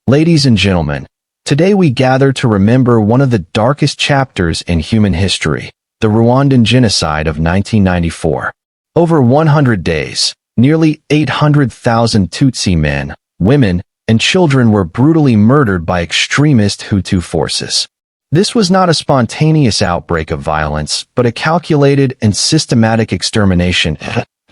Ladies and gentlemen, today we gather to remember one of the darkest chapters in human history, the Rwandan Genocide of 1994. Over 100 days, nearly 800,000 Tutsi men, women, and children were brutally murdered by extremist Hutu forces. This was not a spontaneous outbreak of violence, but a calculated and systematic extermination.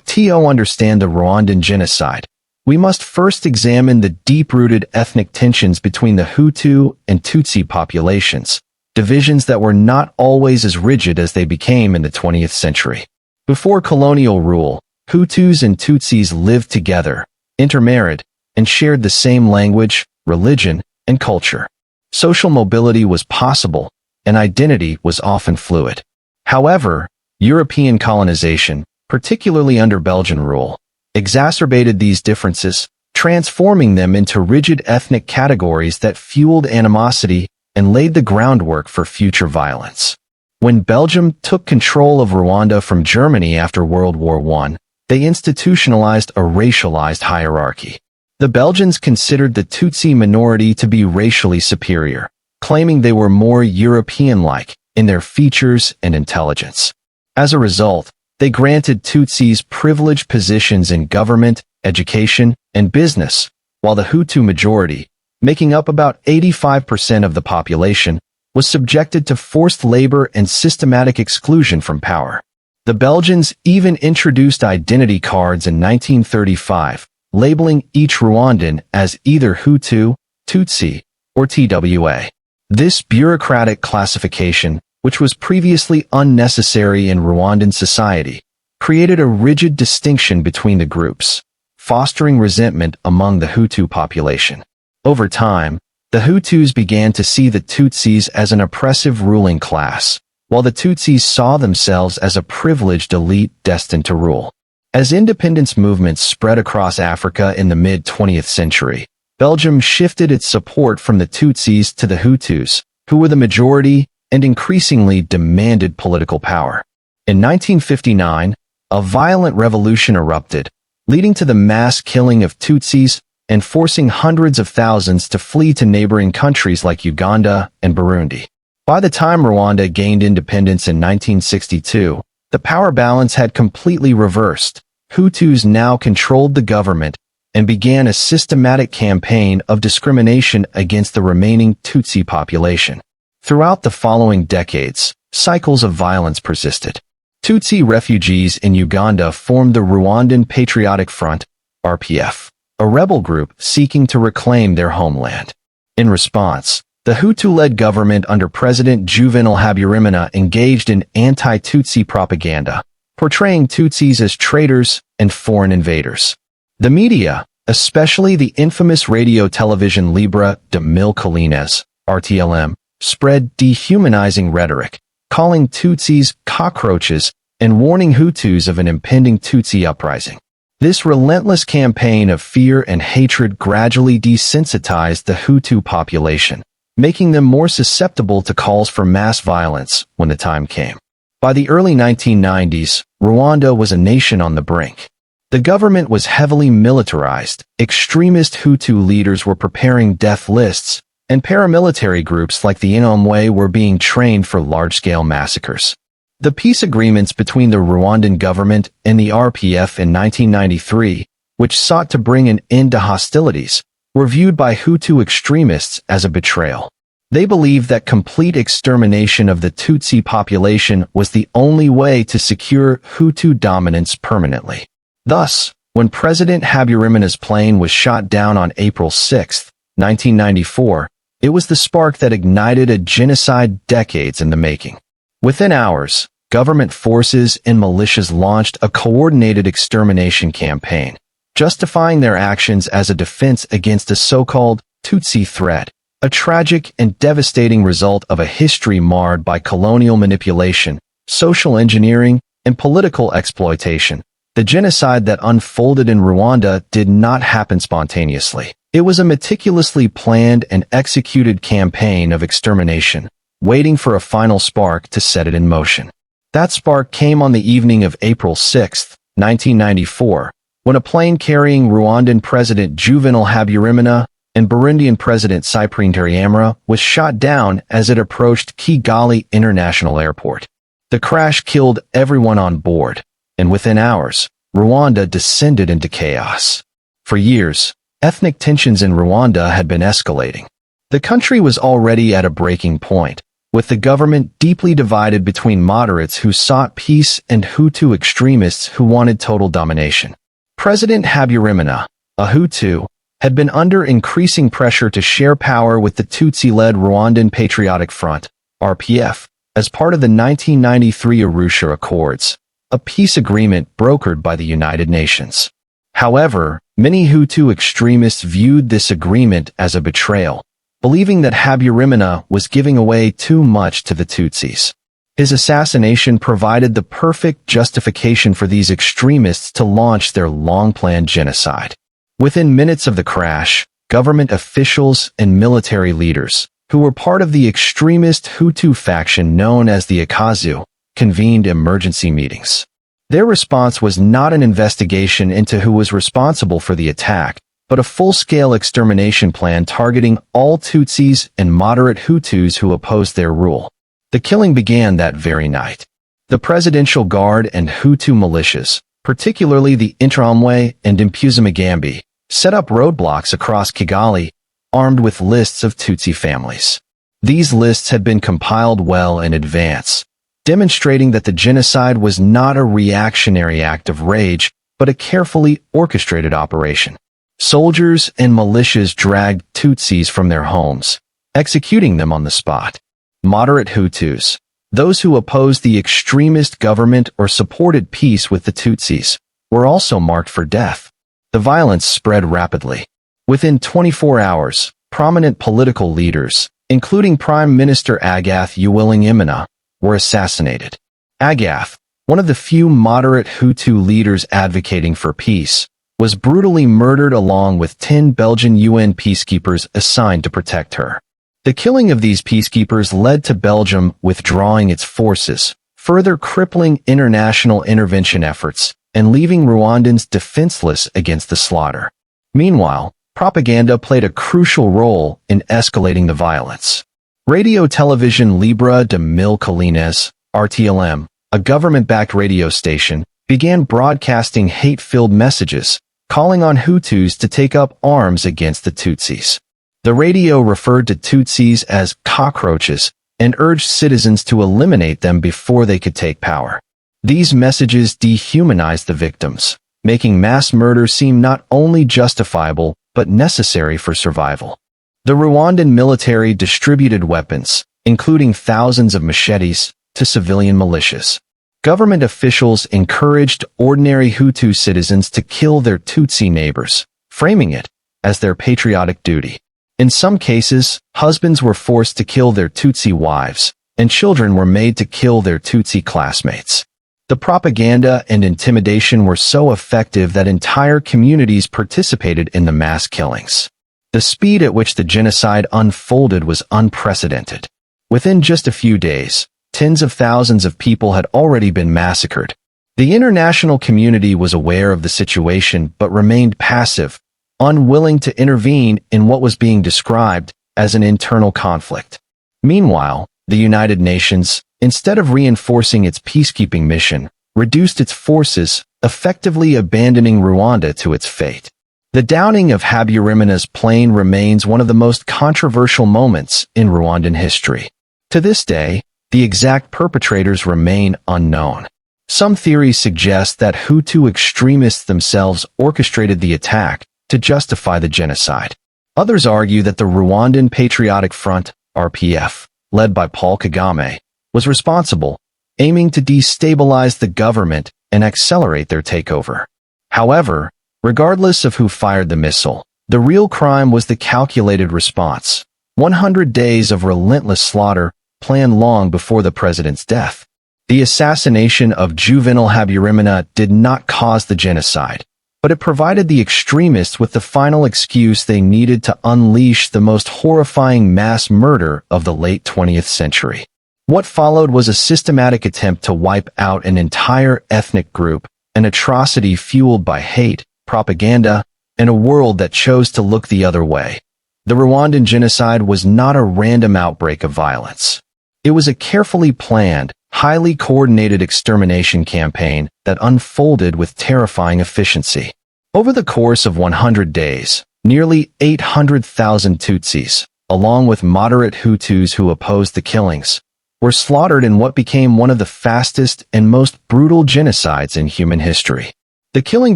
To understand the Rwandan genocide, we must first examine the deep-rooted ethnic tensions between the Hutu and Tutsi populations, divisions that were not always as rigid as they became in the 20th century. Before colonial rule, Hutus and Tutsis lived together, intermarried, and shared the same language, religion, and culture. Social mobility was possible, and identity was often fluid. However, European colonization, particularly under Belgian rule, exacerbated these differences, transforming them into rigid ethnic categories that fueled animosity and laid the groundwork for future violence. When Belgium took control of Rwanda from Germany after World War I, they institutionalized a racialized hierarchy. The Belgians considered the Tutsi minority to be racially superior, claiming they were more European-like in their features and intelligence. As a result, they granted Tutsis privileged positions in government, education, and business, while the Hutu majority, making up about 85% of the population, was subjected to forced labor and systematic exclusion from power. The Belgians even introduced identity cards in 1935, labeling each Rwandan as either Hutu, Tutsi, or TWA. This bureaucratic classification, which was previously unnecessary in Rwandan society, created a rigid distinction between the groups, fostering resentment among the Hutu population. Over time, the Hutus began to see the Tutsis as an oppressive ruling class, while the Tutsis saw themselves as a privileged elite destined to rule. As independence movements spread across Africa in the mid-20th century, Belgium shifted its support from the Tutsis to the Hutus, who were the majority and increasingly demanded political power. In 1959, a violent revolution erupted, leading to the mass killing of Tutsis and forcing hundreds of thousands to flee to neighboring countries like Uganda and Burundi. By the time Rwanda gained independence in 1962, the power balance had completely reversed. Hutus now controlled the government and began a systematic campaign of discrimination against the remaining Tutsi population. Throughout the following decades, cycles of violence persisted. Tutsi refugees in Uganda formed the Rwandan Patriotic Front, RPF, a rebel group seeking to reclaim their homeland. In response, the Hutu-led government under President Juvenal Habyarimana engaged in anti-Tutsi propaganda, portraying Tutsis as traitors and foreign invaders. The media, especially the infamous radio-television Libra de Mille Collines, RTLM, spread dehumanizing rhetoric, calling Tutsis cockroaches and warning Hutus of an impending Tutsi uprising. This relentless campaign of fear and hatred gradually desensitized the Hutu population, making them more susceptible to calls for mass violence when the time came. By the early 1990s, Rwanda was a nation on the brink. The government was heavily militarized, extremist Hutu leaders were preparing death lists, and paramilitary groups like the Interahamwe were being trained for large-scale massacres. The peace agreements between the Rwandan government and the RPF in 1993, which sought to bring an end to hostilities, were viewed by Hutu extremists as a betrayal. They believed that complete extermination of the Tutsi population was the only way to secure Hutu dominance permanently. Thus, when President Habyarimana's plane was shot down on April 6, 1994, it was the spark that ignited a genocide decades in the making. Within hours, government forces and militias launched a coordinated extermination campaign, justifying their actions as a defense against a so-called Tutsi threat, a tragic and devastating result of a history marred by colonial manipulation, social engineering, and political exploitation. The genocide that unfolded in Rwanda did not happen spontaneously. It was a meticulously planned and executed campaign of extermination, waiting for a final spark to set it in motion. That spark came on the evening of April 6, 1994, when a plane carrying Rwandan President Juvenal Habyarimana and Burundian President Cyprien Ntaryamira was shot down as it approached Kigali International Airport. The crash killed everyone on board, and within hours, Rwanda descended into chaos. For years, ethnic tensions in Rwanda had been escalating. The country was already at a breaking point, with the government deeply divided between moderates who sought peace and Hutu extremists who wanted total domination. President Habyarimana, a Hutu, had been under increasing pressure to share power with the Tutsi-led Rwandan Patriotic Front, RPF, as part of the 1993 Arusha Accords, a peace agreement brokered by the United Nations. However, many Hutu extremists viewed this agreement as a betrayal, believing that Habyarimana was giving away too much to the Tutsis. His assassination provided the perfect justification for these extremists to launch their long-planned genocide. Within minutes of the crash, government officials and military leaders, who were part of the extremist Hutu faction known as the Akazu, convened emergency meetings. Their response was not an investigation into who was responsible for the attack, but a full-scale extermination plan targeting all Tutsis and moderate Hutus who opposed their rule. The killing began that very night. The Presidential Guard and Hutu militias, particularly the Interahamwe and Impuzamugambi, set up roadblocks across Kigali, armed with lists of Tutsi families. These lists had been compiled well in advance, demonstrating that the genocide was not a reactionary act of rage, but a carefully orchestrated operation. Soldiers and militias dragged Tutsis from their homes, executing them on the spot. Moderate Hutus, those who opposed the extremist government or supported peace with the Tutsis, were also marked for death. The violence spread rapidly. Within 24 hours, prominent political leaders, including Prime Minister Agath Uwilingiyimana, were assassinated. Agath, one of the few moderate Hutu leaders advocating for peace, was brutally murdered along with 10 Belgian UN peacekeepers assigned to protect her. The killing of these peacekeepers led to Belgium withdrawing its forces, further crippling international intervention efforts and leaving Rwandans defenseless against the slaughter. Meanwhile, propaganda played a crucial role in escalating the violence. Radio Television Libre de Mille Collines, RTLM, a government-backed radio station, began broadcasting hate-filled messages, calling on Hutus to take up arms against the Tutsis. The radio referred to Tutsis as cockroaches and urged citizens to eliminate them before they could take power. These messages dehumanized the victims, making mass murder seem not only justifiable but necessary for survival. The Rwandan military distributed weapons, including thousands of machetes, to civilian militias. Government officials encouraged ordinary Hutu citizens to kill their Tutsi neighbors, framing it as their patriotic duty. In some cases, husbands were forced to kill their Tutsi wives, and children were made to kill their Tutsi classmates. The propaganda and intimidation were so effective that entire communities participated in the mass killings. The speed at which the genocide unfolded was unprecedented. Within just a few days, tens of thousands of people had already been massacred. The international community was aware of the situation but remained passive, unwilling to intervene in what was being described as an internal conflict. Meanwhile, the United Nations, instead of reinforcing its peacekeeping mission, reduced its forces, effectively abandoning Rwanda to its fate. The downing of Habyarimana's plane remains one of the most controversial moments in Rwandan history. To this day, the exact perpetrators remain unknown. Some theories suggest that Hutu extremists themselves orchestrated the attack to justify the genocide. Others argue that the Rwandan Patriotic Front, RPF, led by Paul Kagame, was responsible, aiming to destabilize the government and accelerate their takeover. However, regardless of who fired the missile, the real crime was the calculated response. 100 days of relentless slaughter planned long before the president's death. The assassination of Juvenal Habyarimana did not cause the genocide, but it provided the extremists with the final excuse they needed to unleash the most horrifying mass murder of the late 20th century. What followed was a systematic attempt to wipe out an entire ethnic group, an atrocity fueled by hate, propaganda, and a world that chose to look the other way. The Rwandan genocide was not a random outbreak of violence. It was a carefully planned, highly coordinated extermination campaign that unfolded with terrifying efficiency. Over the course of 100 days, nearly 800,000 Tutsis, along with moderate Hutus who opposed the killings, were slaughtered in what became one of the fastest and most brutal genocides in human history. The killing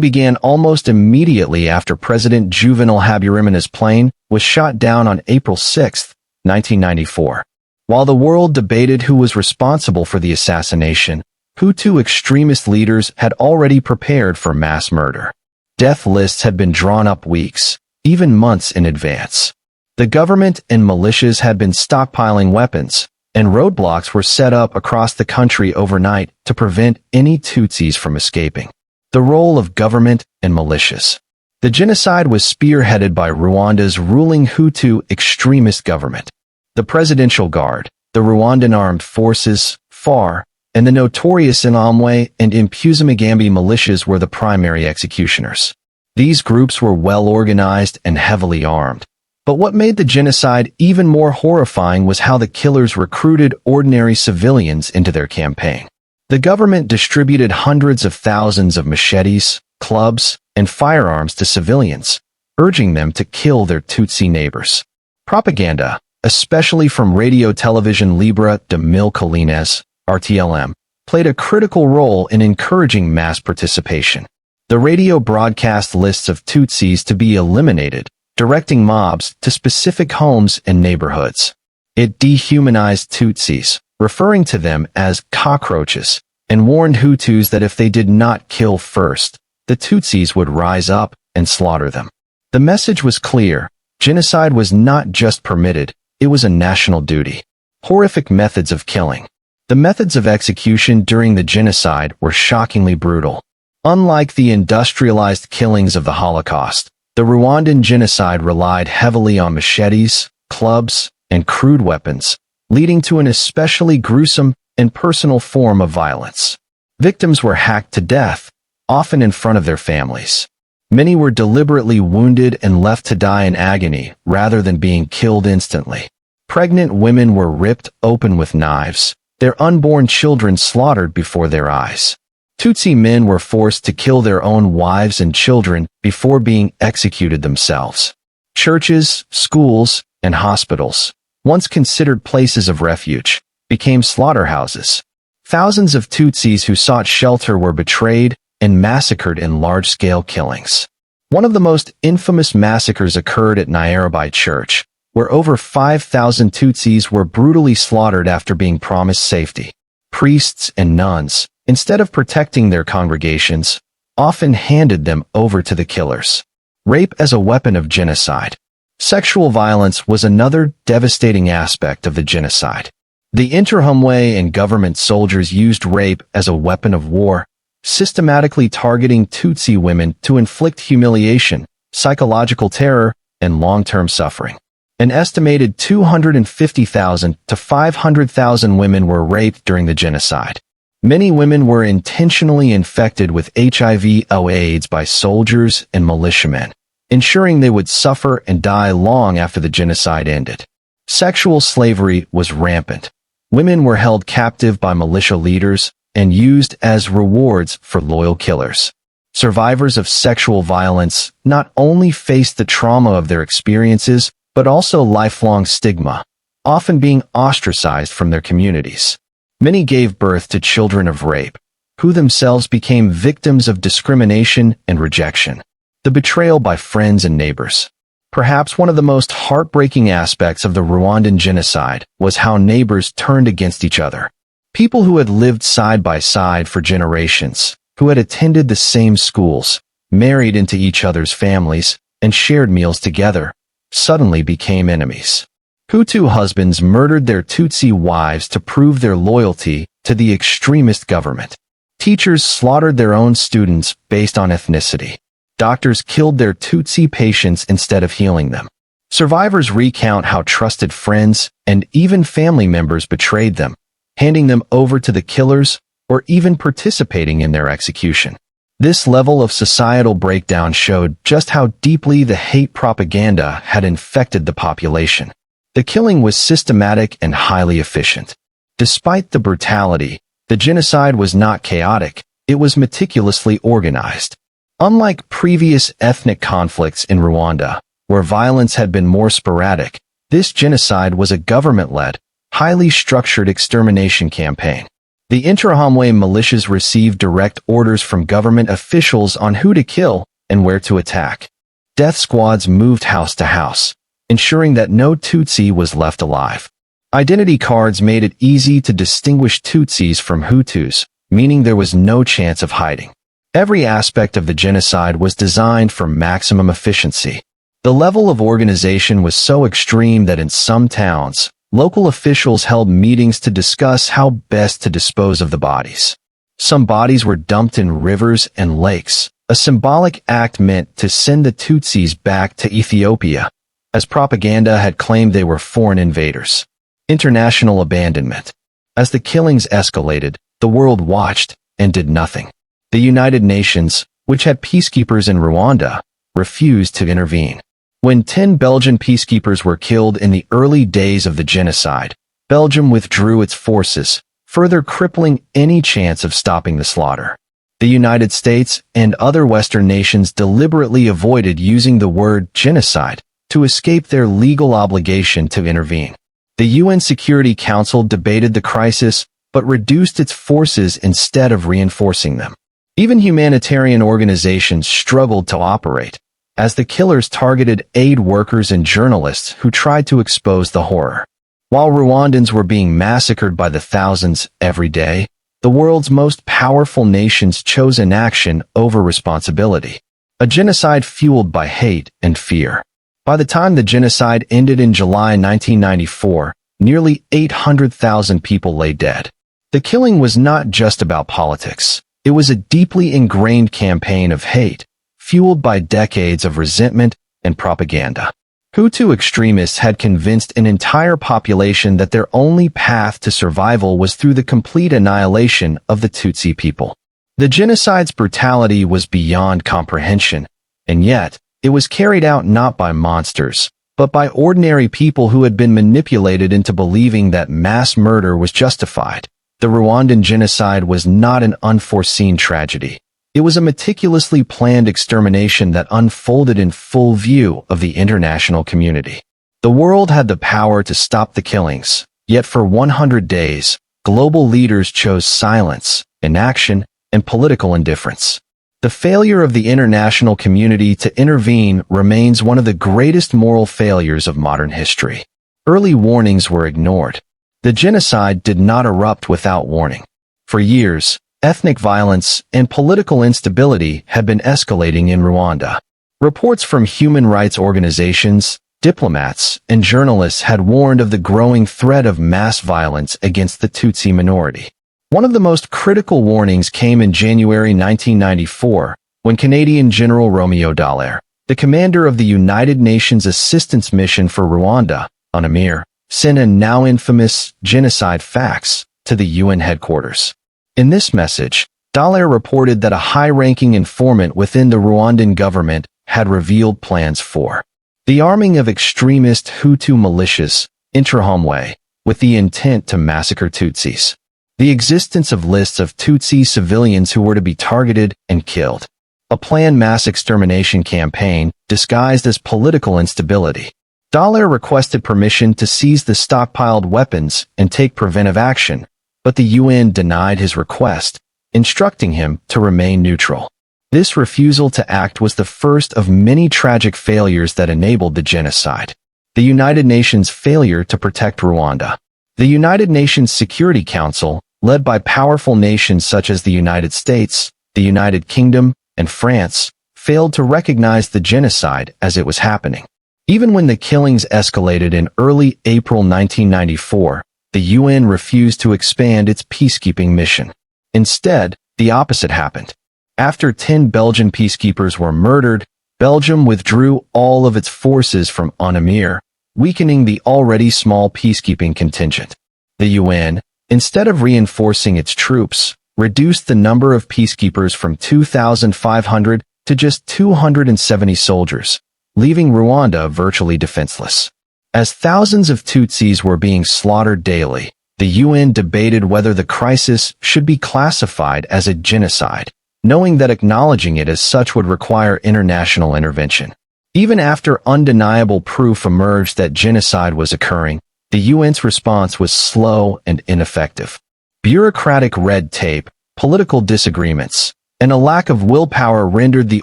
began almost immediately after President Juvenal Habyarimana's plane was shot down on April 6, 1994. While the world debated who was responsible for the assassination, Hutu extremist leaders had already prepared for mass murder. Death lists had been drawn up weeks, even months in advance. The government and militias had been stockpiling weapons, and roadblocks were set up across the country overnight to prevent any Tutsis from escaping. The role of government and militias. The genocide was spearheaded by Rwanda's ruling Hutu extremist government. The Presidential Guard, the Rwandan Armed Forces, FAR, and the notorious Interahamwe and Impuzamugambi militias were the primary executioners. These groups were well organized and heavily armed. But what made the genocide even more horrifying was how the killers recruited ordinary civilians into their campaign. The government distributed hundreds of thousands of machetes, clubs, and firearms to civilians, urging them to kill their Tutsi neighbors. Propaganda, especially from Radio Television Libre de Mille Collines, RTLM, played a critical role in encouraging mass participation. The radio broadcast lists of Tutsis to be eliminated, directing mobs to specific homes and neighborhoods. It dehumanized Tutsis, referring to them as cockroaches, and warned Hutus that if they did not kill first, the Tutsis would rise up and slaughter them. The message was clear: genocide was not just permitted, it was a national duty. Horrific methods of killing. The methods of execution during the genocide were shockingly brutal. Unlike the industrialized killings of the Holocaust, the Rwandan genocide relied heavily on machetes, clubs, and crude weapons, leading to an especially gruesome and personal form of violence. Victims were hacked to death, often in front of their families. Many were deliberately wounded and left to die in agony rather than being killed instantly. Pregnant women were ripped open with knives, their unborn children slaughtered before their eyes. Tutsi men were forced to kill their own wives and children before being executed themselves. Churches, schools, and hospitals, once considered places of refuge, became slaughterhouses. Thousands of Tutsis who sought shelter were betrayed and massacred in large-scale killings. One of the most infamous massacres occurred at Nairobi Church, where over 5,000 Tutsis were brutally slaughtered after being promised safety. Priests and nuns, instead of protecting their congregations, often handed them over to the killers. Rape as a weapon of genocide. Sexual violence was another devastating aspect of the genocide. The Interahamwe and government soldiers used rape as a weapon of war, systematically targeting Tutsi women to inflict humiliation, psychological terror, and long-term suffering. An estimated 250,000 to 500,000 women were raped during the genocide. Many women were intentionally infected with HIV/AIDS by soldiers and militiamen, ensuring they would suffer and die long after the genocide ended. Sexual slavery was rampant. Women were held captive by militia leaders and used as rewards for loyal killers. Survivors of sexual violence not only faced the trauma of their experiences, but also lifelong stigma, often being ostracized from their communities. Many gave birth to children of rape, who themselves became victims of discrimination and rejection. The betrayal by friends and neighbors. Perhaps one of the most heartbreaking aspects of the Rwandan genocide was how neighbors turned against each other. People who had lived side by side for generations, who had attended the same schools, married into each other's families, and shared meals together, suddenly became enemies. Hutu husbands murdered their Tutsi wives to prove their loyalty to the extremist government. Teachers slaughtered their own students based on ethnicity. Doctors killed their Tutsi patients instead of healing them. Survivors recount how trusted friends and even family members betrayed them, handing them over to the killers or even participating in their execution. This level of societal breakdown showed just how deeply the hate propaganda had infected the population. The killing was systematic and highly efficient. Despite the brutality, the genocide was not chaotic, it was meticulously organized. Unlike previous ethnic conflicts in Rwanda, where violence had been more sporadic, this genocide was a government-led, highly structured extermination campaign. The Interahamwe militias received direct orders from government officials on who to kill and where to attack. Death squads moved house to house, ensuring that no Tutsi was left alive. Identity cards made it easy to distinguish Tutsis from Hutus, meaning there was no chance of hiding. Every aspect of the genocide was designed for maximum efficiency. The level of organization was so extreme that in some towns, local officials held meetings to discuss how best to dispose of the bodies. Some bodies were dumped in rivers and lakes, a symbolic act meant to send the Tutsis back to Ethiopia, as propaganda had claimed they were foreign invaders. International abandonment. As the killings escalated, the world watched and did nothing. The United Nations, which had peacekeepers in Rwanda, refused to intervene. When 10 Belgian peacekeepers were killed in the early days of the genocide, Belgium withdrew its forces, further crippling any chance of stopping the slaughter. The United States and other Western nations deliberately avoided using the word genocide to escape their legal obligation to intervene. The UN Security Council debated the crisis but reduced its forces instead of reinforcing them. Even humanitarian organizations struggled to operate, as the killers targeted aid workers and journalists who tried to expose the horror. While Rwandans were being massacred by the thousands every day, the world's most powerful nations chose inaction over responsibility. A genocide fueled by hate and fear. By the time the genocide ended in July 1994, nearly 800,000 people lay dead. The killing was not just about politics. It was a deeply ingrained campaign of hate, fueled by decades of resentment and propaganda. Hutu extremists had convinced an entire population that their only path to survival was through the complete annihilation of the Tutsi people. The genocide's brutality was beyond comprehension, and yet, it was carried out not by monsters, but by ordinary people who had been manipulated into believing that mass murder was justified. The Rwandan genocide was not an unforeseen tragedy. It was a meticulously planned extermination that unfolded in full view of the international community. The world had the power to stop the killings, yet for 100 days, global leaders chose silence, inaction, and political indifference. The failure of the international community to intervene remains one of the greatest moral failures of modern history. Early warnings were ignored. The genocide did not erupt without warning. For years, ethnic violence and political instability had been escalating in Rwanda. Reports from human rights organizations, diplomats, and journalists had warned of the growing threat of mass violence against the Tutsi minority. One of the most critical warnings came in January 1994, when Canadian General Romeo Dallaire, the commander of the United Nations Assistance Mission for Rwanda, UNAMIR, sent a now infamous genocide fax to the UN headquarters. In this message, Dallaire reported that a high-ranking informant within the Rwandan government had revealed plans for the arming of extremist Hutu militias, Interahamwe, with the intent to massacre Tutsis. The existence of lists of Tutsi civilians who were to be targeted and killed. A planned mass extermination campaign disguised as political instability. Dallaire requested permission to seize the stockpiled weapons and take preventive action, but the UN denied his request, instructing him to remain neutral. This refusal to act was the first of many tragic failures that enabled the genocide. The United Nations' failure to protect Rwanda. The United Nations Security Council, led by powerful nations such as the United States, the United Kingdom, and France, failed to recognize the genocide as it was happening. Even when the killings escalated in early April 1994, the UN refused to expand its peacekeeping mission. Instead, the opposite happened. After 10 Belgian peacekeepers were murdered, Belgium withdrew all of its forces from UNAMIR, weakening the already small peacekeeping contingent. The UN, instead of reinforcing its troops, reduced the number of peacekeepers from 2,500 to just 270 soldiers, leaving Rwanda virtually defenseless. As thousands of Tutsis were being slaughtered daily, the UN debated whether the crisis should be classified as a genocide, knowing that acknowledging it as such would require international intervention. Even after undeniable proof emerged that genocide was occurring, the UN's response was slow and ineffective. Bureaucratic red tape, political disagreements, and a lack of willpower rendered the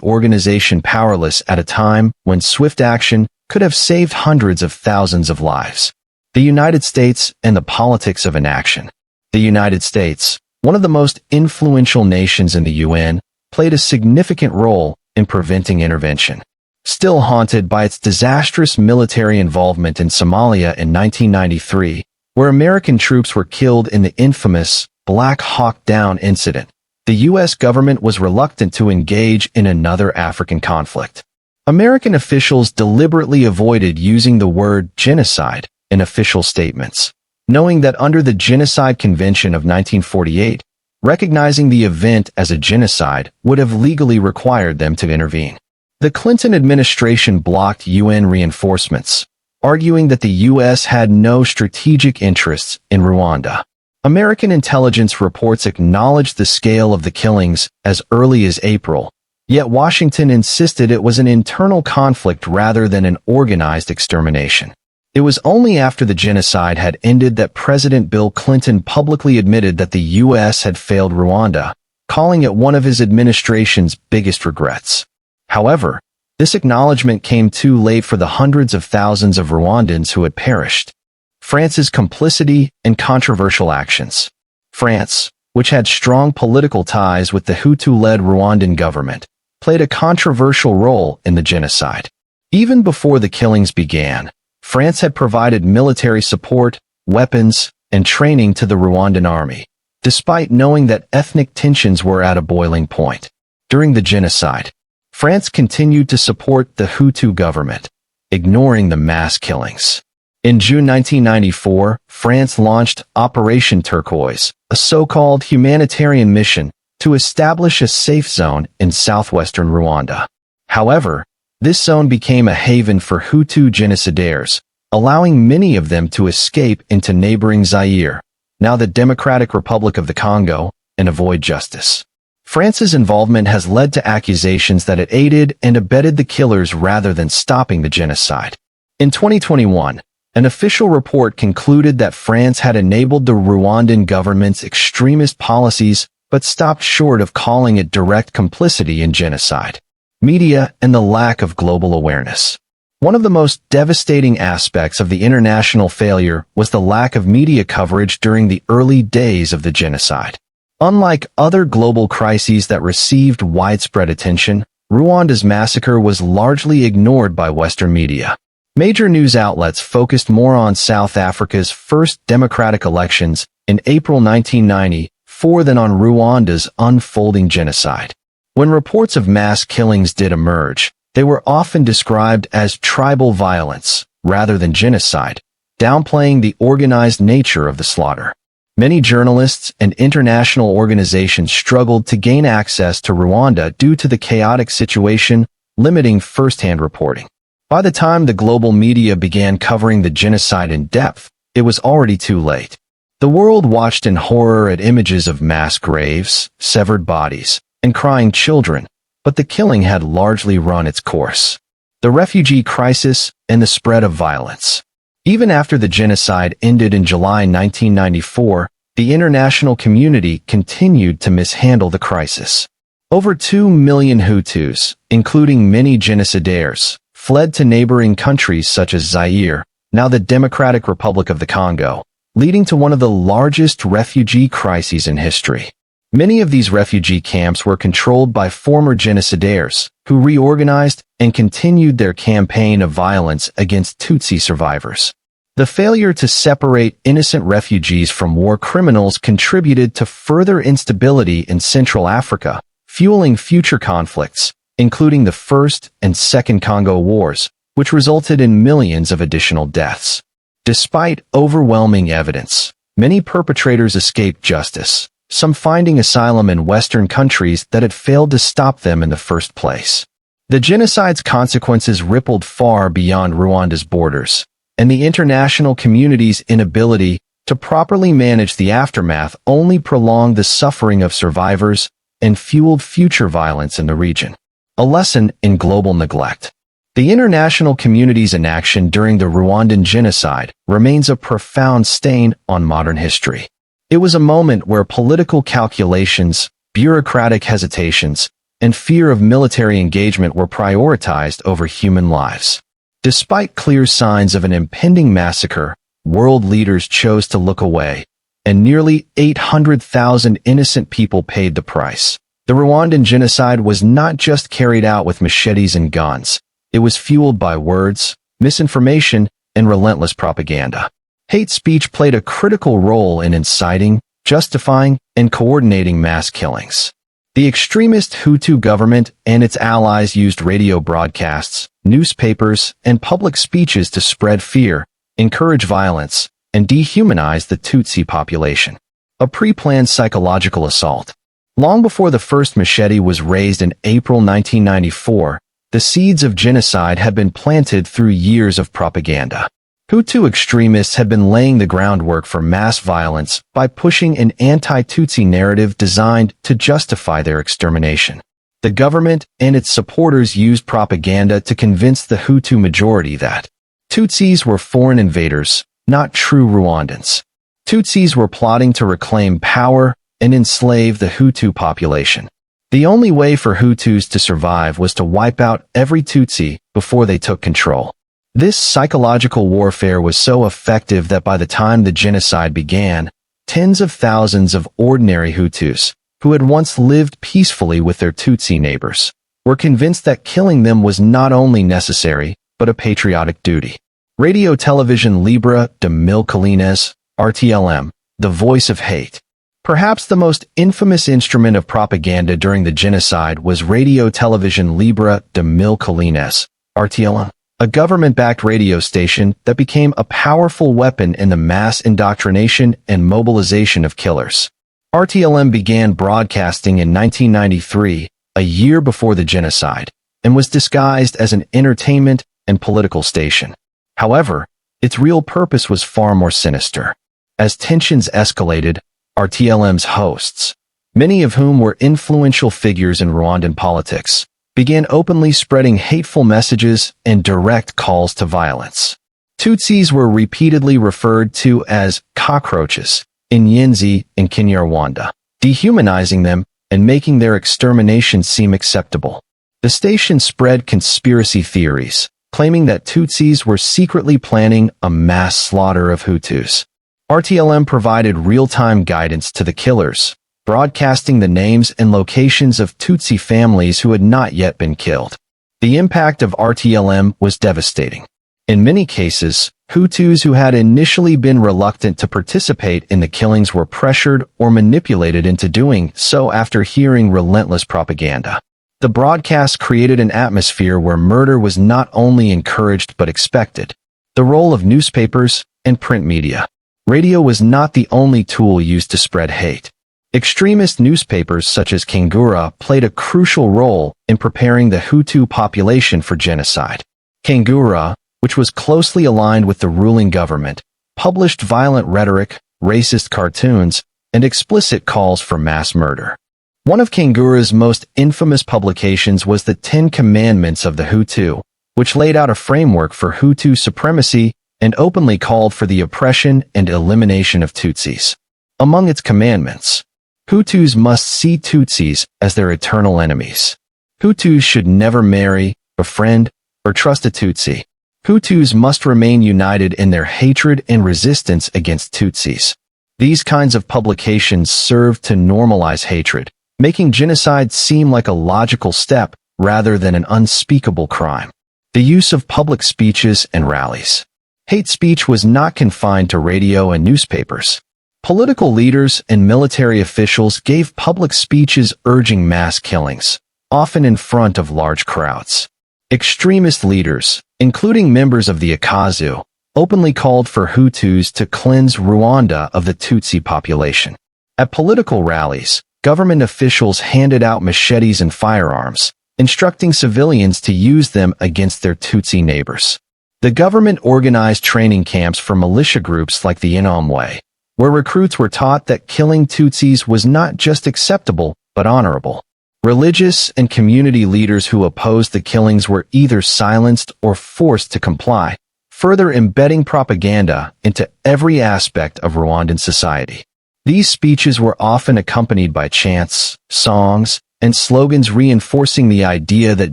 organization powerless at a time when swift action could have saved hundreds of thousands of lives. The United States and the politics of inaction. The United States, one of the most influential nations in the UN, played a significant role in preventing intervention. Still haunted by its disastrous military involvement in Somalia in 1993, where American troops were killed in the infamous Black Hawk Down incident, the U.S. government was reluctant to engage in another African conflict. American officials deliberately avoided using the word genocide in official statements, knowing that under the Genocide Convention of 1948, recognizing the event as a genocide would have legally required them to intervene. The Clinton administration blocked UN reinforcements, arguing that the U.S. had no strategic interests in Rwanda. American intelligence reports acknowledged the scale of the killings as early as April, yet Washington insisted it was an internal conflict rather than an organized extermination. It was only after the genocide had ended that President Bill Clinton publicly admitted that the U.S. had failed Rwanda, calling it one of his administration's biggest regrets. However, this acknowledgement came too late for the hundreds of thousands of Rwandans who had perished. France's complicity and controversial actions. France, which had strong political ties with the Hutu-led Rwandan government, played a controversial role in the genocide. Even before the killings began, France had provided military support, weapons, and training to the Rwandan army, despite knowing that ethnic tensions were at a boiling point. During the genocide, France continued to support the Hutu government, ignoring the mass killings. In June 1994, France launched Operation Turquoise, a so-called humanitarian mission to establish a safe zone in southwestern Rwanda. However, this zone became a haven for Hutu genocidaires, allowing many of them to escape into neighboring Zaire, now the Democratic Republic of the Congo, and avoid justice. France's involvement has led to accusations that it aided and abetted the killers rather than stopping the genocide. In 2021, an official report concluded that France had enabled the Rwandan government's extremist policies but stopped short of calling it direct complicity in genocide. Media and the lack of global awareness. One of the most devastating aspects of the international failure was the lack of media coverage during the early days of the genocide. Unlike other global crises that received widespread attention, Rwanda's massacre was largely ignored by Western media. Major news outlets focused more on South Africa's first democratic elections in April 1994 than on Rwanda's unfolding genocide. When reports of mass killings did emerge, they were often described as tribal violence rather than genocide, downplaying the organized nature of the slaughter. Many journalists and international organizations struggled to gain access to Rwanda due to the chaotic situation, limiting first-hand reporting. By the time the global media began covering the genocide in depth, it was already too late. The world watched in horror at images of mass graves, severed bodies, and crying children, but the killing had largely run its course. The refugee crisis and the spread of violence. Even after the genocide ended in July 1994, the international community continued to mishandle the crisis. Over 2 million Hutus, including many genocidaires, fled to neighboring countries such as Zaire, now the Democratic Republic of the Congo, leading to one of the largest refugee crises in history. Many of these refugee camps were controlled by former genocidaires, who reorganized and continued their campaign of violence against Tutsi survivors. The failure to separate innocent refugees from war criminals contributed to further instability in Central Africa, fueling future conflicts, including the First and Second Congo Wars, which resulted in millions of additional deaths. Despite overwhelming evidence, many perpetrators escaped justice, some finding asylum in Western countries that had failed to stop them in the first place. The genocide's consequences rippled far beyond Rwanda's borders, and the international community's inability to properly manage the aftermath only prolonged the suffering of survivors and fueled future violence in the region. A lesson in global neglect. The international community's inaction during the Rwandan genocide remains a profound stain on modern history. It was a moment where political calculations, bureaucratic hesitations, and fear of military engagement were prioritized over human lives. Despite clear signs of an impending massacre, world leaders chose to look away, and nearly 800,000 innocent people paid the price. The Rwandan genocide was not just carried out with machetes and guns. It was fueled by words, misinformation, and relentless propaganda. Hate speech played a critical role in inciting, justifying, and coordinating mass killings. The extremist Hutu government and its allies used radio broadcasts, newspapers, and public speeches to spread fear, encourage violence, and dehumanize the Tutsi population. A pre-planned psychological assault. Long before the first machete was raised in April 1994, the seeds of genocide had been planted through years of propaganda. Hutu extremists had been laying the groundwork for mass violence by pushing an anti-Tutsi narrative designed to justify their extermination. The government and its supporters used propaganda to convince the Hutu majority that Tutsis were foreign invaders, not true Rwandans. Tutsis were plotting to reclaim power and enslave the Hutu population. The only way for Hutus to survive was to wipe out every Tutsi before they took control. This psychological warfare was so effective that by the time the genocide began, tens of thousands of ordinary Hutus, who had once lived peacefully with their Tutsi neighbors, were convinced that killing them was not only necessary, but a patriotic duty. Radio Television Libre de Mille Collines, RTLM, the voice of hate. Perhaps the most infamous instrument of propaganda during the genocide was Radio Television Libre de Mille Collines, RTLM, a government-backed radio station that became a powerful weapon in the mass indoctrination and mobilization of killers. RTLM began broadcasting in 1993, a year before the genocide, and was disguised as an entertainment and political station. However, its real purpose was far more sinister. As tensions escalated, RTLM's hosts, many of whom were influential figures in Rwandan politics, began openly spreading hateful messages and direct calls to violence. Tutsis were repeatedly referred to as cockroaches, inyenzi in Kinyarwanda, dehumanizing them and making their extermination seem acceptable. The station spread conspiracy theories, claiming that Tutsis were secretly planning a mass slaughter of Hutus. RTLM provided real-time guidance to the killers, broadcasting the names and locations of Tutsi families who had not yet been killed. The impact of RTLM was devastating. In many cases, Hutus who had initially been reluctant to participate in the killings were pressured or manipulated into doing so after hearing relentless propaganda. The broadcast created an atmosphere where murder was not only encouraged but expected. The role of newspapers and print media. Radio was not the only tool used to spread hate. Extremist newspapers such as Kangura played a crucial role in preparing the Hutu population for genocide. Kangura, which was closely aligned with the ruling government, published violent rhetoric, racist cartoons, and explicit calls for mass murder. One of Kangura's most infamous publications was the 10 Commandments of the Hutu, which laid out a framework for Hutu supremacy and openly called for the oppression and elimination of Tutsis. Among its commandments, Hutus must see Tutsis as their eternal enemies. Hutus should never marry, befriend, or trust a Tutsi. Hutus must remain united in their hatred and resistance against Tutsis. These kinds of publications served to normalize hatred, making genocide seem like a logical step rather than an unspeakable crime. The use of public speeches and rallies. Hate speech was not confined to radio and newspapers. Political leaders and military officials gave public speeches urging mass killings, often in front of large crowds. Extremist leaders, including members of the Akazu, openly called for Hutus to cleanse Rwanda of the Tutsi population. At political rallies, government officials handed out machetes and firearms, instructing civilians to use them against their Tutsi neighbors. The government organized training camps for militia groups like the Interahamwe, where recruits were taught that killing Tutsis was not just acceptable, but honorable. Religious and community leaders who opposed the killings were either silenced or forced to comply, further embedding propaganda into every aspect of Rwandan society. These speeches were often accompanied by chants, songs, and slogans reinforcing the idea that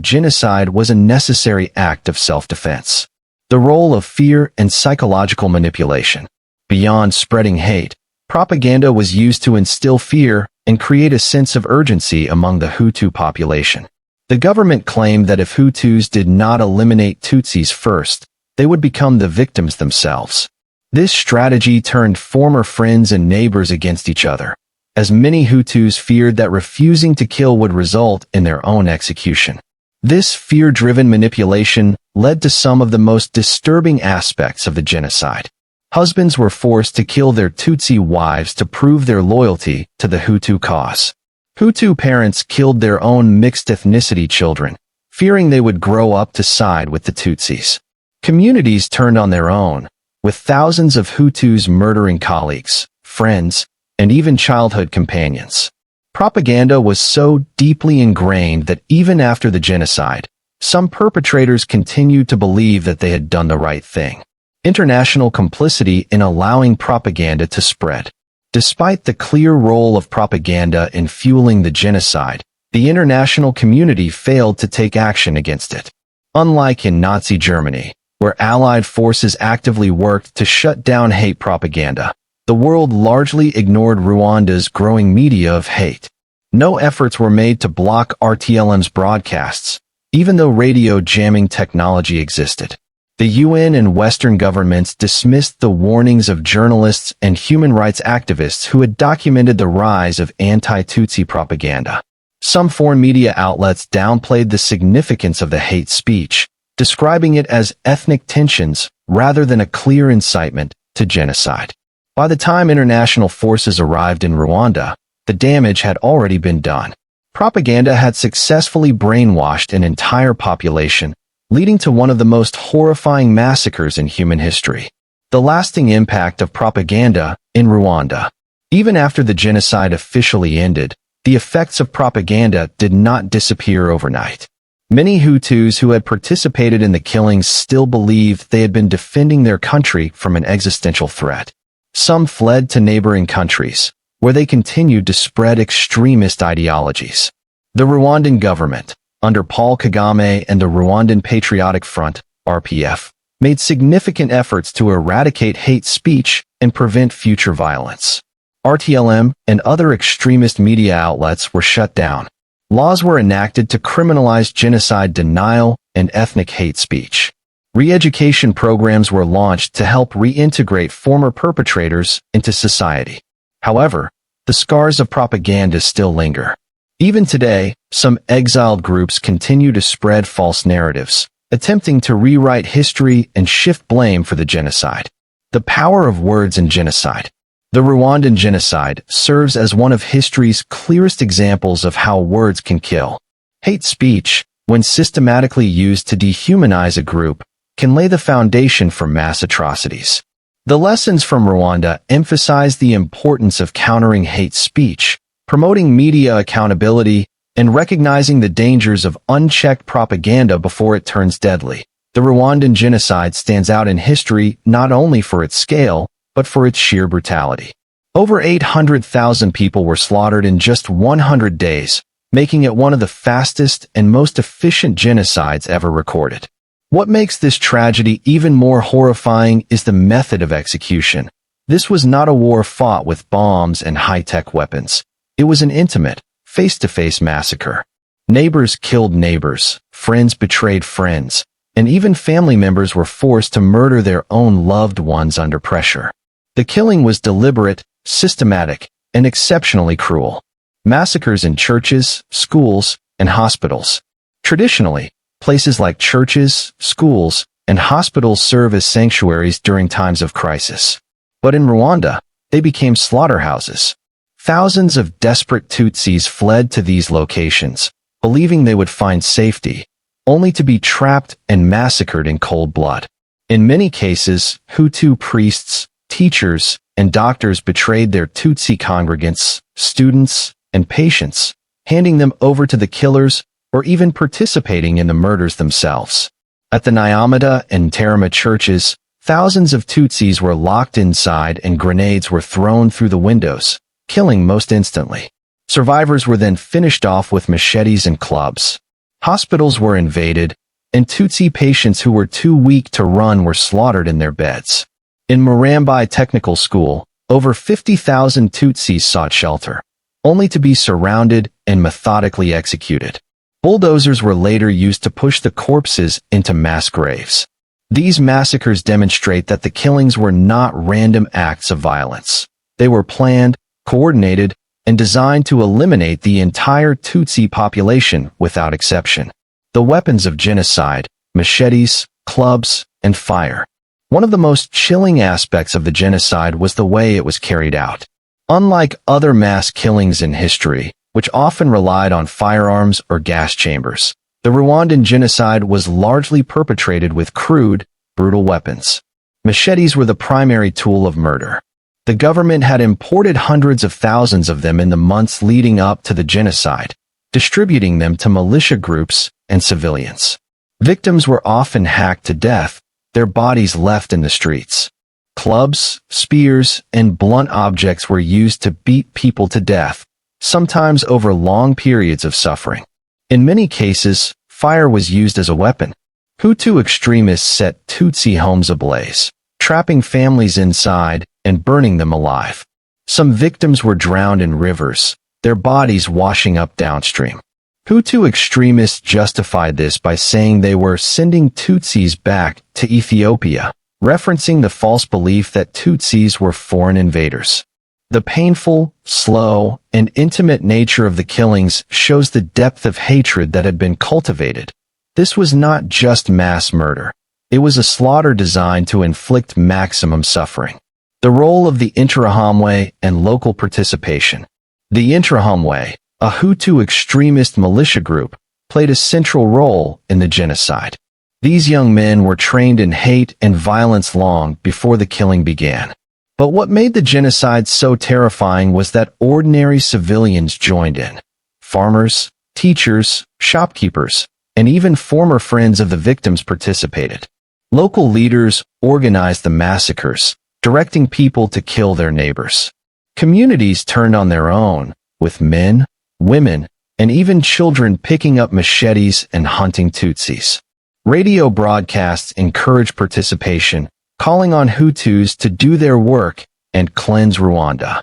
genocide was a necessary act of self-defense. The role of fear and psychological manipulation. Beyond spreading hate, propaganda was used to instill fear and create a sense of urgency among the Hutu population. The government claimed that if Hutus did not eliminate Tutsis first, they would become the victims themselves. This strategy turned former friends and neighbors against each other, as many Hutus feared that refusing to kill would result in their own execution. This fear-driven manipulation led to some of the most disturbing aspects of the genocide. Husbands were forced to kill their Tutsi wives to prove their loyalty to the Hutu cause. Hutu parents killed their own mixed ethnicity children, fearing they would grow up to side with the Tutsis. Communities turned on their own, with thousands of Hutus murdering colleagues, friends, and even childhood companions. Propaganda was so deeply ingrained that even after the genocide, some perpetrators continued to believe that they had done the right thing. International complicity in allowing propaganda to spread. Despite the clear role of propaganda in fueling the genocide, the international community failed to take action against it. Unlike in Nazi Germany, where Allied forces actively worked to shut down hate propaganda, the world largely ignored Rwanda's growing media of hate. No efforts were made to block RTLM's broadcasts, even though radio jamming technology existed. The UN and Western governments dismissed the warnings of journalists and human rights activists who had documented the rise of anti-Tutsi propaganda. Some foreign media outlets downplayed the significance of the hate speech, describing it as ethnic tensions rather than a clear incitement to genocide. By the time international forces arrived in Rwanda, the damage had already been done. Propaganda had successfully brainwashed an entire population, leading to one of the most horrifying massacres in human history. The lasting impact of propaganda in Rwanda. Even after the genocide officially ended, the effects of propaganda did not disappear overnight. Many Hutus who had participated in the killings still believed they had been defending their country from an existential threat. Some fled to neighboring countries, where they continued to spread extremist ideologies. The Rwandan government, under Paul Kagame and the Rwandan Patriotic Front, RPF, made significant efforts to eradicate hate speech and prevent future violence. RTLM and other extremist media outlets were shut down. Laws were enacted to criminalize genocide denial and ethnic hate speech. Re-education programs were launched to help reintegrate former perpetrators into society. However, the scars of propaganda still linger. Even today, some exiled groups continue to spread false narratives, attempting to rewrite history and shift blame for the genocide. The power of words in genocide. The Rwandan genocide serves as one of history's clearest examples of how words can kill. Hate speech, when systematically used to dehumanize a group, can lay the foundation for mass atrocities. The lessons from Rwanda emphasize the importance of countering hate speech, promoting media accountability, and recognizing the dangers of unchecked propaganda before it turns deadly. The Rwandan genocide stands out in history not only for its scale, but for its sheer brutality. Over 800,000 people were slaughtered in just 100 days, making it one of the fastest and most efficient genocides ever recorded. What makes this tragedy even more horrifying is the method of execution. This was not a war fought with bombs and high-tech weapons. It was an intimate, face-to-face massacre. Neighbors killed neighbors, friends betrayed friends, and even family members were forced to murder their own loved ones under pressure. The killing was deliberate, systematic, and exceptionally cruel. Massacres in churches, schools, and hospitals. Traditionally, places like churches, schools, and hospitals serve as sanctuaries during times of crisis. But in Rwanda, they became slaughterhouses. Thousands of desperate Tutsis fled to these locations, believing they would find safety, only to be trapped and massacred in cold blood. In many cases, Hutu priests, teachers, and doctors betrayed their Tutsi congregants, students, and patients, handing them over to the killers or even participating in the murders themselves. At the Nyamata and Ntarama churches, thousands of Tutsis were locked inside and grenades were thrown through the windows, killing most instantly. Survivors were then finished off with machetes and clubs. Hospitals were invaded, and Tutsi patients who were too weak to run were slaughtered in their beds. In Murambi Technical School, over 50,000 Tutsis sought shelter, only to be surrounded and methodically executed. Bulldozers were later used to push the corpses into mass graves. These massacres demonstrate that the killings were not random acts of violence. They were planned, coordinated, and designed to eliminate the entire Tutsi population without exception. The weapons of genocide: machetes, clubs, and fire. One of the most chilling aspects of the genocide was the way it was carried out. Unlike other mass killings in history, which often relied on firearms or gas chambers, the Rwandan genocide was largely perpetrated with crude, brutal weapons. Machetes were the primary tool of murder. The government had imported hundreds of thousands of them in the months leading up to the genocide, distributing them to militia groups and civilians. Victims were often hacked to death, their bodies left in the streets. Clubs, spears, and blunt objects were used to beat people to death, sometimes over long periods of suffering. In many cases, fire was used as a weapon. Hutu extremists set Tutsi homes ablaze, trapping families inside and burning them alive. Some victims were drowned in rivers, their bodies washing up downstream. Hutu extremists justified this by saying they were sending Tutsis back to Ethiopia, referencing the false belief that Tutsis were foreign invaders. The painful, slow, and intimate nature of the killings shows the depth of hatred that had been cultivated. This was not just mass murder. It was a slaughter designed to inflict maximum suffering. The role of the Interahamwe and local participation. The Interahamwe, a Hutu extremist militia group, played a central role in the genocide. These young men were trained in hate and violence long before the killing began. But what made the genocide so terrifying was that ordinary civilians joined in. Farmers, teachers, shopkeepers, and even former friends of the victims participated. Local leaders organized the massacres, directing people to kill their neighbors. Communities turned on their own, with men, women, and even children picking up machetes and hunting Tutsis. Radio broadcasts encouraged participation, calling on Hutus to do their work and cleanse Rwanda.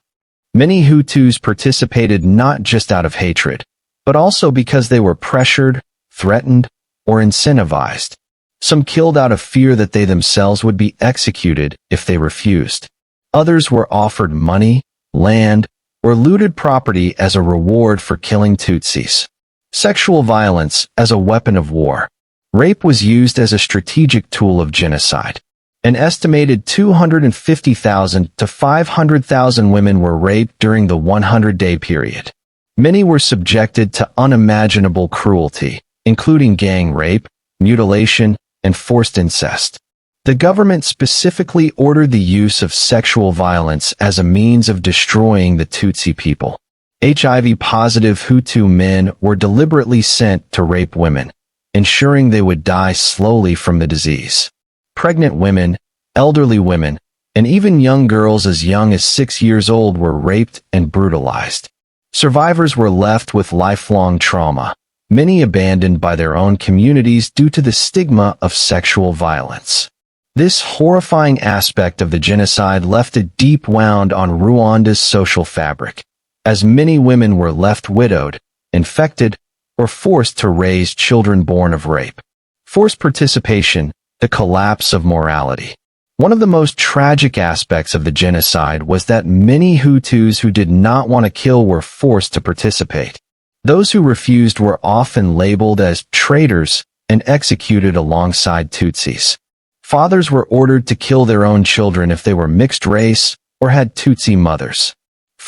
Many Hutus participated not just out of hatred, but also because they were pressured, threatened, or incentivized. Some killed out of fear that they themselves would be executed if they refused. Others were offered money, land, or looted property as a reward for killing Tutsis. Sexual violence as a weapon of war. Rape was used as a strategic tool of genocide. An estimated 250,000 to 500,000 women were raped during the 100-day period. Many were subjected to unimaginable cruelty, including gang rape, mutilation, and forced incest. The government specifically ordered the use of sexual violence as a means of destroying the Tutsi people. HIV-positive Hutu men were deliberately sent to rape women, ensuring they would die slowly from the disease. Pregnant women, elderly women, and even young girls as young as 6 years old were raped and brutalized. Survivors were left with lifelong trauma, many abandoned by their own communities due to the stigma of sexual violence. This horrifying aspect of the genocide left a deep wound on Rwanda's social fabric, as many women were left widowed, infected, or forced to raise children born of rape. Forced participation, the collapse of morality. One of the most tragic aspects of the genocide was that many Hutus who did not want to kill were forced to participate. Those who refused were often labeled as traitors and executed alongside Tutsis. Fathers were ordered to kill their own children if they were mixed race or had Tutsi mothers.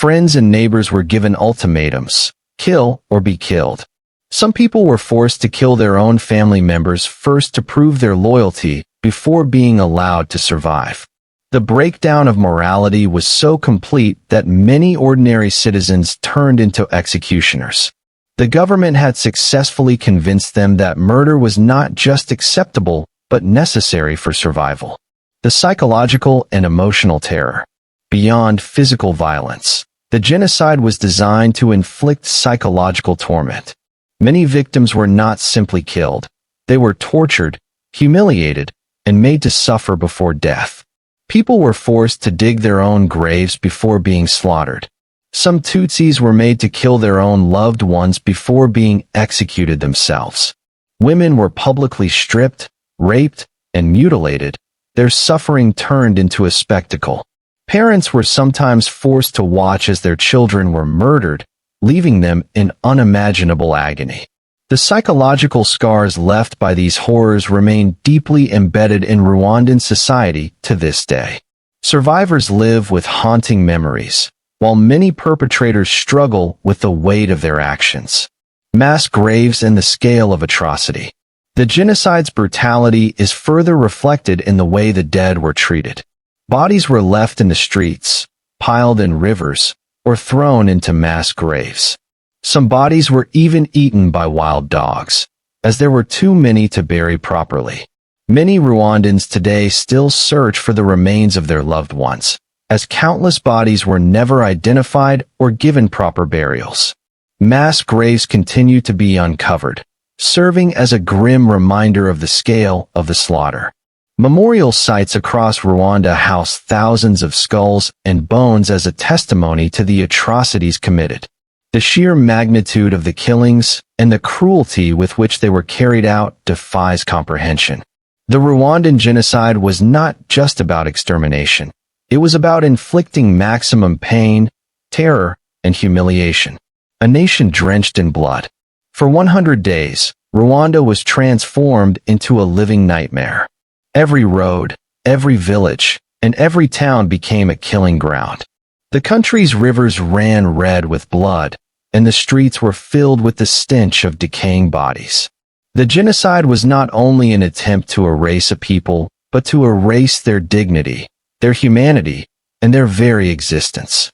Friends and neighbors were given ultimatums: kill or be killed. Some people were forced to kill their own family members first to prove their loyalty before being allowed to survive. The breakdown of morality was so complete that many ordinary citizens turned into executioners. The government had successfully convinced them that murder was not just acceptable, but necessary for survival. The psychological and emotional terror. Beyond physical violence, the genocide was designed to inflict psychological torment. Many victims were not simply killed. They were tortured, humiliated, and made to suffer before death. People were forced to dig their own graves before being slaughtered. Some Tutsis were made to kill their own loved ones before being executed themselves. Women were publicly stripped, raped, and mutilated, their suffering turned into a spectacle. Parents were sometimes forced to watch as their children were murdered, leaving them in unimaginable agony. The psychological scars left by these horrors remain deeply embedded in Rwandan society to this day. Survivors live with haunting memories, while many perpetrators struggle with the weight of their actions. Mass graves and the scale of atrocity. The genocide's brutality is further reflected in the way the dead were treated. Bodies were left in the streets, piled in rivers, or thrown into mass graves. Some bodies were even eaten by wild dogs, as there were too many to bury properly. Many Rwandans today still search for the remains of their loved ones, as countless bodies were never identified or given proper burials. Mass graves continue to be uncovered, serving as a grim reminder of the scale of the slaughter. Memorial sites across Rwanda house thousands of skulls and bones as a testimony to the atrocities committed. The sheer magnitude of the killings and the cruelty with which they were carried out defies comprehension. The Rwandan genocide was not just about extermination. It was about inflicting maximum pain, terror, and humiliation. A nation drenched in blood. For 100 days, Rwanda was transformed into a living nightmare. Every road, every village, and every town became a killing ground. The country's rivers ran red with blood, and the streets were filled with the stench of decaying bodies. The genocide was not only an attempt to erase a people, but to erase their dignity, their humanity, and their very existence.